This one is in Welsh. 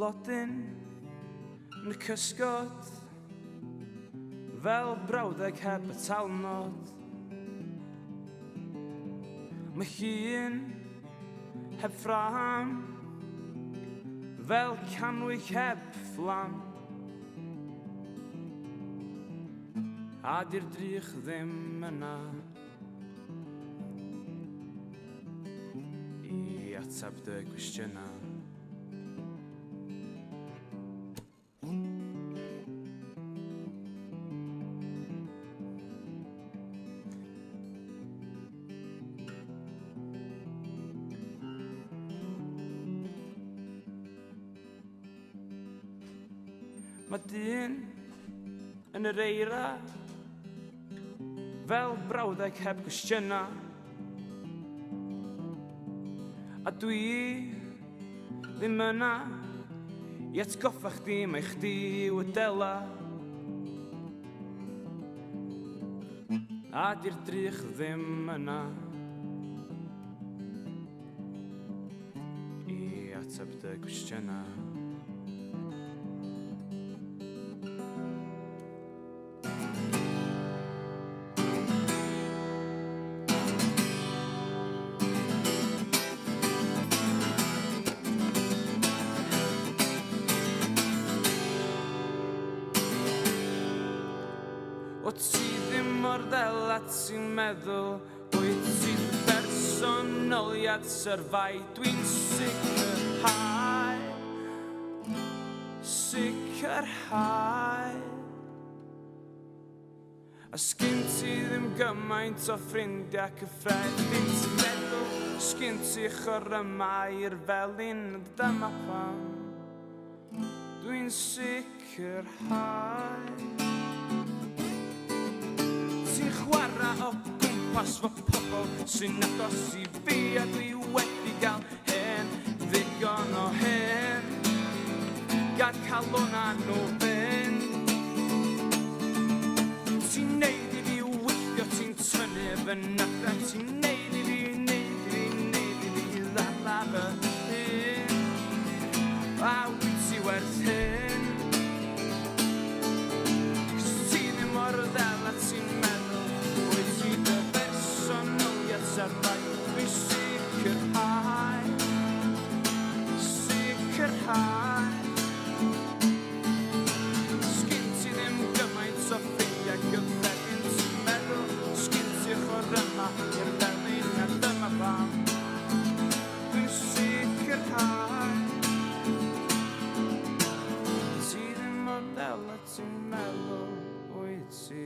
blodyn yn y cysgod fel brawddeg heb y talnod. Mae llun heb ffram fel canwyll heb fflam, a di'r drych ddim yna i atab dy gwestiynau. Mae dyn yn yr eira fel brawddeg heb gwestiynau, a dwi ddim yna i atgoffa chdi mai chdi yw y dela, a di'r drych ddim yna i atab dy gwestiynau. O ti ddim mor ddel a ti'n meddwl, wyt ti'n bersonoliad syrfau. Dwi'n sicrhau a sgyn ti ddim gymaint o ffrindiau cyffredin. Ti'n meddwl sgyn ti chorymau i'r felin, dyma pam dwi'n sicrhau. Chwara o gwmpas fo pobl sy'n agos i fi, a dwi wedi gael hen ddigon o hen gad cael hwnna nhw fynd. Ti'n neud i fi wyllio, ti'n tynnu fy nadra, ti'n neud i fi lala fy hyn, a wyt ti werth hyn. Cos ti ddim mor ddel a ti'n meddwl, wyt ti dy bersonoliad syrfau. Dwi'n sicrhau sgyn ti ddim gymaint o ffrindiau gyffredin. Ti'n meddwl sgyn ti chorymau i'r felin, a dyma pam dwi'n sicrhau. Ti ddim mor ddel a ti'n meddwl, wyt ti